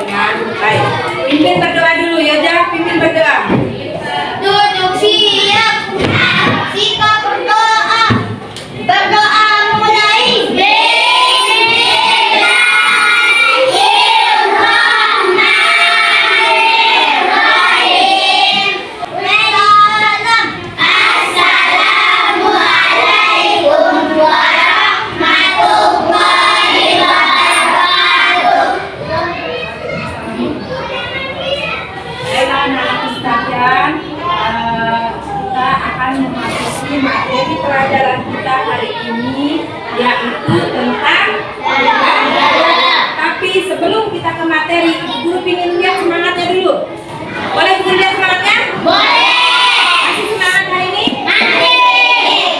dengan baik. Pimpin berdoa dulu ya, pimpin berdoa. Duduk siap, sikap berdoa, berdoa mulai. Materi pelajaran kita hari ini yaitu tentang gaya. Tapi sebelum kita ke materi, guru ingin lihat semangatnya dulu. Boleh guru lihat semangatnya? Boleh. Masih semangat hari ini? Masih.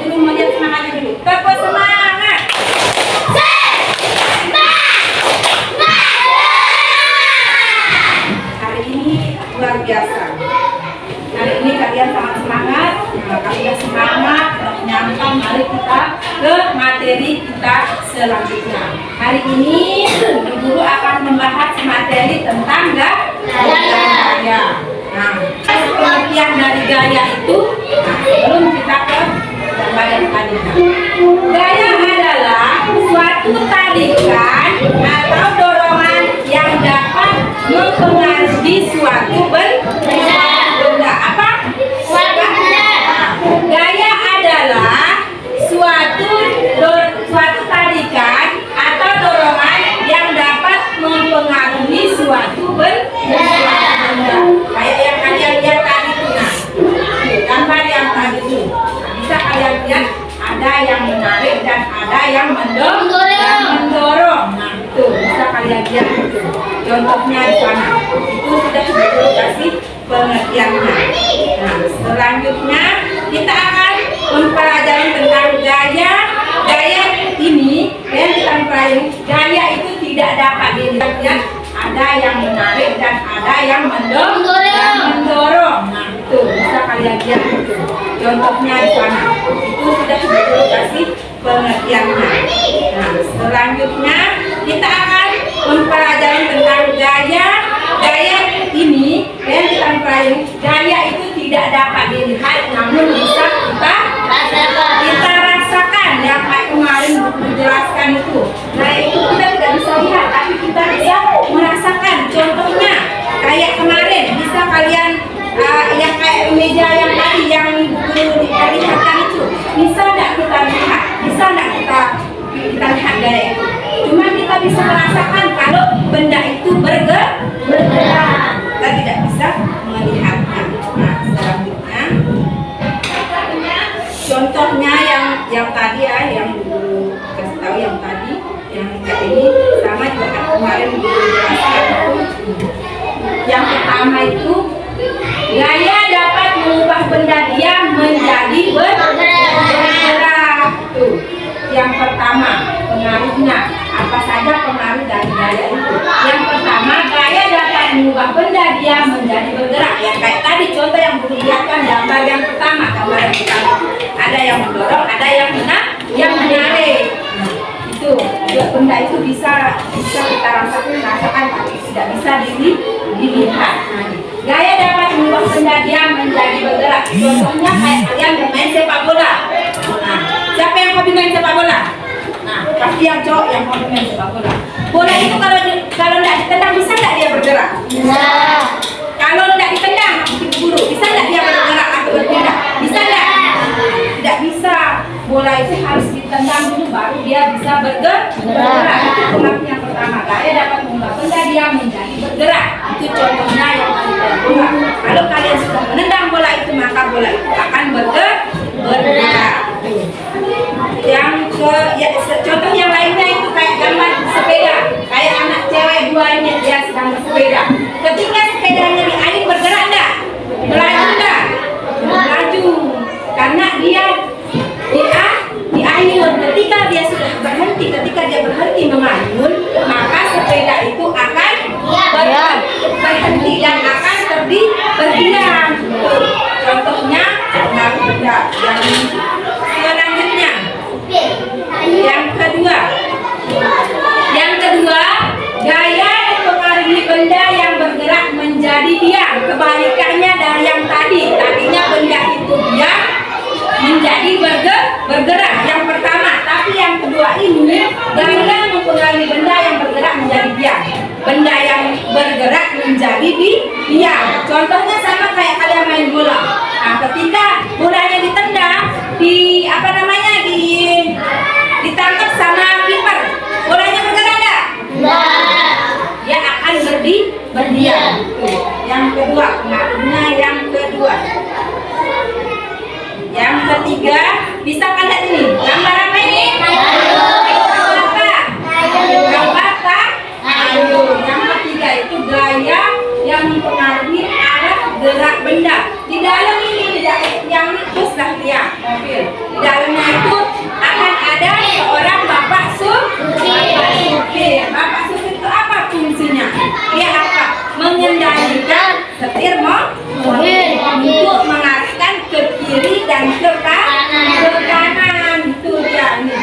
Guru mau lihat semangatnya dulu. Tepuk semangat. Hari ini luar biasa. Hari ini kalian sangat semangat. Kalian semangat, menyampaikan. Mari kita ke materi kita selanjutnya. Hari ini guru akan membahas materi tentang gaya. Nah, pengertian dari gaya itu sebelum kita ke gambar yang tadi. Gaya adalah suatu tarikan atau dorongan yang dapat mempengaruhi suatu benda. Apa? Gaya adalah suatu tarikan atau dorongan yang dapat mempengaruhi suatu benda. Kayak yang kalian lihat tadi itu, nah, gambar yang tadi itu. Bisa kalian lihat ada yang menarik dan ada yang mendorong. Nah, itu bisa kalian lihat itu. Contohnya di sana. Itu sudah saya kasih pengertiannya. Nah, selanjutnya kita akan mempelajari tentang gaya. Gaya ini yang kita pelajari, gaya itu tidak dapat dilihat. Ada yang menarik dan ada yang mendorong. Nah, itu bisa kalian lihat itu. Contohnya di sana. Itu sudah saya kasih pengertiannya. Nah, selanjutnya kita akan mempelajari tentang gaya. Gaya ini yang kita pelajari, gaya itu tidak dapat dilihat, namun bisa kita rasakan. Yang kayak kemarin dijelaskan itu, nah itu kita tidak bisa lihat, tapi kita bisa merasakan. Contohnya kayak kemarin bisa kalian yang kayak meja yang tadi yang guru diperlihatkan itu, bisa tidak kita lihat, bisa tidak kita lihat gaya itu. Cuma kita bisa merasakan kalau benda itu bergerak, kita tidak bisa melihatnya. Nah, selanjutnya contohnya yang tadi ya, yang dulu kasih tahu yang tadi, yang kayak ini sama juga kemarin dulu jelaskan itu. Yang pertama itu gaya dapat mengubah benda diam menjadi bergerak. Tuh, yang pertama pengaruhnya. Apa saja pengaruh dari gaya itu? Yang pertama, gaya dapat mengubah benda diam menjadi bergerak. Yang kayak tadi contoh yang guru lihatkan gambar yang pertama, ada yang mendorong, ada yang menarik. Nah, itu benda itu bisa kita rasakan, tapi tidak bisa dilihat. Nah, gaya dapat mengubah benda diam menjadi bergerak. Contohnya kayak kalian bermain sepak bola. Nah, siapa yang hobi main sepak bola? Nah, pasti yang cowok yang mau main sepak bola. Bola itu kalau tidak ditendang bisa tidak dia bergerak? Bisa. Kalau tidak ditendang, buru, bisa tidak dia bergerak atau berpindah? Bisa tidak? Tidak bisa. Bola itu harus ditendang dulu baru dia bisa bergerak. Itu pengaruh yang pertama. Gaya dapat mengubah benda dia menjadi bergerak. Itu contohnya yang kita buat. Kalau kalian sudah menendang bola itu, maka bola itu akan bergerak. Contoh yang lainnya itu kayak gambar sepeda, kayak anak cewek dua ini dia sedang bersepeda. Ketika sepedanya di air bergerak enggak? Melaju enggak? Melaju, karena dia di air. Ketika dia sudah berhenti, ketika dia berhenti mengayun, maka sepeda itu akan berhenti dan akan berdiam. Contohnya pengaruh benda. Yang selanjutnya, yang kedua, gaya mempengaruhi bergerak yang pertama, tapi yang kedua ini gaya mempengaruhi benda yang bergerak menjadi diam. Benda yang bergerak menjadi diam. Contohnya sama kayak kalian main bola. Nah, ketika bolanya ditendang, ditangkap sama kiper, bolanya bergerak enggak? Dia akan berdiam. Yang kedua, pengaruhnya yang kedua. Yang ketiga, bisa kalian ini gambar apa ini? Gambar apa? Yang ketiga itu gaya yang mempengaruhi arah gerak benda. Di dalam ini, yang itu sebelah mobil. Di dalamnya itu akan ada seorang bapak supir. Bapak supir itu apa fungsinya? Dia apa? Mengendalikan setir mobil untuk mengarahkan ke kiri dan ke kanan. Itu dia ini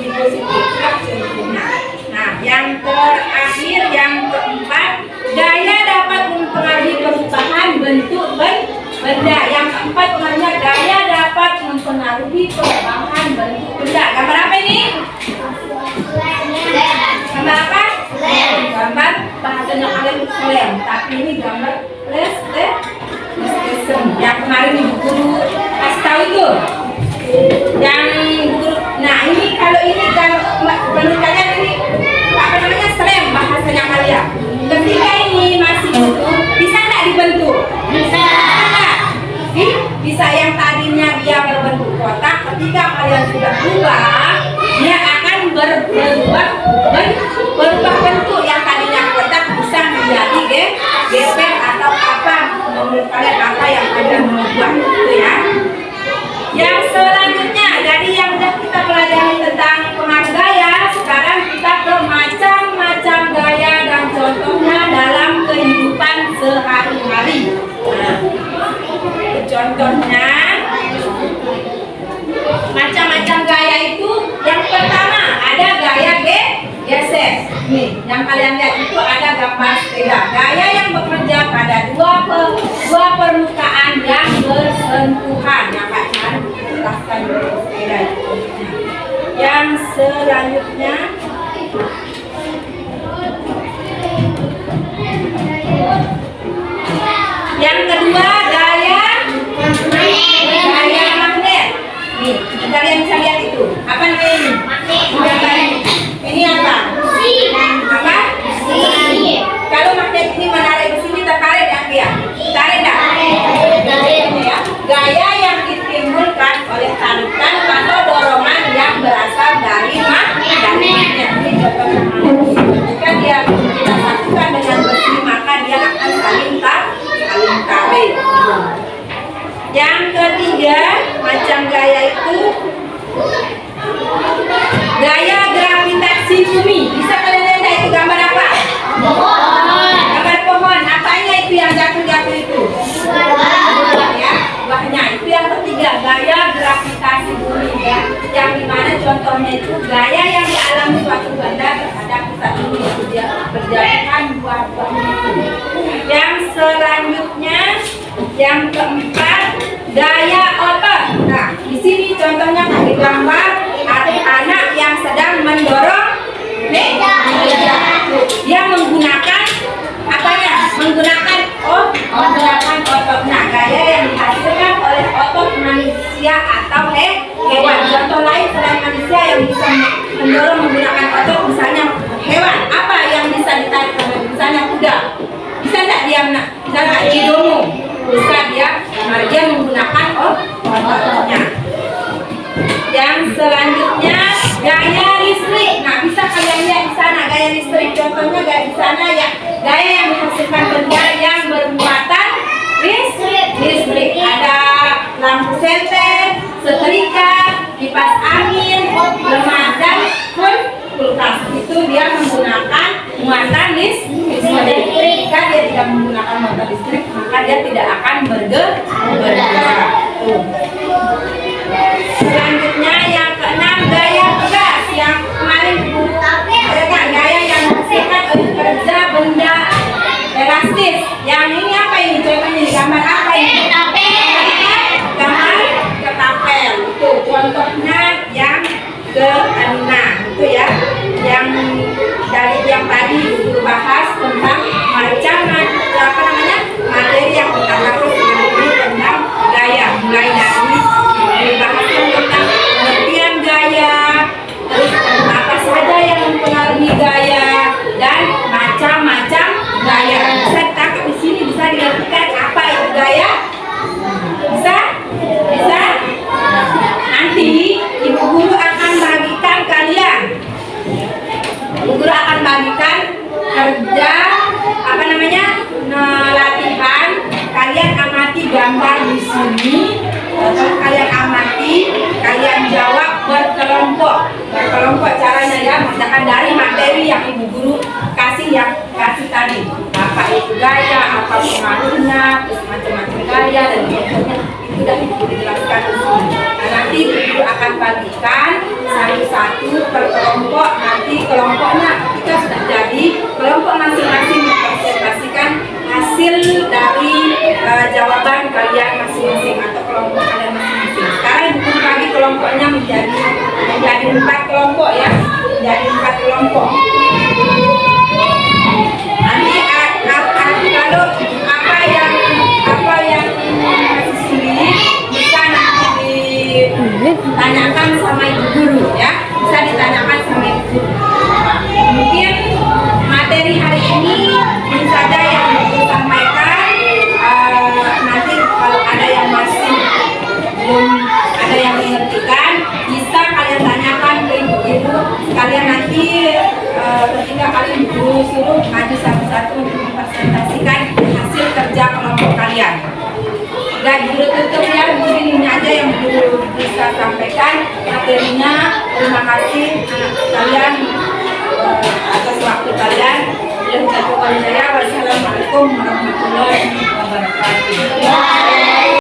di posisi contohnya. Nah, yang terakhir, yang keempat, gaya dapat mempengaruhi perubahan bentuk benda. Yang keempat pengaruhnya gaya dapat mempengaruhi perubahan bentuk benda. Gambar apa ini? Gambar apa? Gambar bahasanya kalian lem, tapi ini gambar yang kemarin ibu guru kasih tahu itu. Yang guru, nah ini kalau menurut kalian ini apa namanya slam bahasanya kalian. Ketika ini masih utuh, bisa nggak dibentuk? Bisa. Bisa yang tadinya dia berbentuk kotak, ketika kalian sudah ubah, dia akan berubah bentuk. Yang tadinya kotak bisa menjadi geser atau apa. Menurut kalian apa yang kalian mau buat itu ya? Yang selanjutnya dari yang sudah kita pelajari tentang pengaruh gaya, sekarang kita ke macam-macam gaya dan contohnya dalam kehidupan sehari-hari. Nah, contohnya macam-macam gaya itu yang pertama ada gaya geser. Nih, yang kalian lihat itu ada gambar sepeda. Gaya yang bekerja pada dua permukaan yang bersentuhan. Yang akan jelaskan sepeda itu. Yang selanjutnya yang kedua gaya magnet. Nih, kalian bisa lihat itu. Apa namanya ini? Magnet. Ini apa? Apa? Kalau magnet ini menarik ke sini, tertarik ya dia? Tarik enggak? Ya. Gaya yang ditimbulkan oleh tarikan atau dorongan yang berasal dari magnet. Ini contohnya. Jika dia kita satukan dengan besi, maka dia akan saling tarik. Yang ketiga, macam gaya itu gaya gravitasi bumi. Bisa kalian lihat itu gambar apa? Gambar pohon. Apanya itu yang jatuh itu? Ya, buahnya. Itu yang ketiga, gaya gravitasi bumi ya. Yang dimana contohnya itu gaya yang dialami suatu benda terhadap pusat bumi, itu dia berjatuhan buah-buahnya itu. Yang selanjutnya, yang keempat, gaya otot. Nah, di sini contohnya di gambar ada anak yang sedang mendorong meja. Dia menggunakan apanya? Menggunakan otot. Nah, gaya yang dihasilkan oleh otot manusia atau hewan. Contoh lain selain manusia yang bisa mendorong menggunakan otot, misalnya hewan. Apa yang bisa ditarik? Misalnya kuda. Bisa nggak dia cidomo? Bisa dia menggunakan ototnya. Yang selanjutnya gaya listrik. Nah, bisa kalian lihat di sana gaya listrik. Contohnya gaya di sana ya, gaya yang menghasilkan benda yang bermuatan listrik. Ada lampu senter, setrika, kipas angin, lemari dan kulkas. Itu dia menggunakan muatan listrik. Jika dia tidak menggunakan muatan listrik, maka dia tidak akan bergerak. Selanjutnya yang keenam, gaya tegas. Yang kemarin gaya yang menghasilkan kerja benda elastis. Yang ini apa ini? Contohnya gambar apa ini? Gambar ketapel. Itu contohnya kerja apa namanya latihan, kalian amati gambar di sini, terus kalian amati, kalian jawab berkelompok caranya ya, misalkan dari materi yang ibu guru kasih tadi, apa itu gaya, apa pengaruhnya, terus macam-macam gaya dan metodenya itu sudah ibu dijelaskan di sini. Nah, nanti ibu akan bagikan satu-satu per kelompok, nanti kelompoknya kita sudah jadi, kelompok masing-masing mempresentasikan hasil dari jawaban kalian masing-masing atau kelompok kalian masing-masing. Sekarang ibu bagi kelompoknya menjadi 4 kelompok ya, menjadi 4 kelompok. Nanti kalau apa yang masih sulit bisa nanti ditanyakan sama ibu guru ya, bisa ditanyakan sama ibu guru. Mungkin materi hari ini saja yang saya sampaikan. Nanti kalau ada yang masih belum ada yang mengertikan, bisa kalian tanyakan ke ibu guru. Kalian nanti ketika kalian guru suruh maju satu-satu untuk mempresentasikan hasil kerja kelompok kalian. Dan guru tutup ya, mungkin ini aja yang guru bisa sampaikan materinya. Terima kasih anak kalian atas waktu kalian. Wassalamualaikum warahmatullahi wabarakatuh.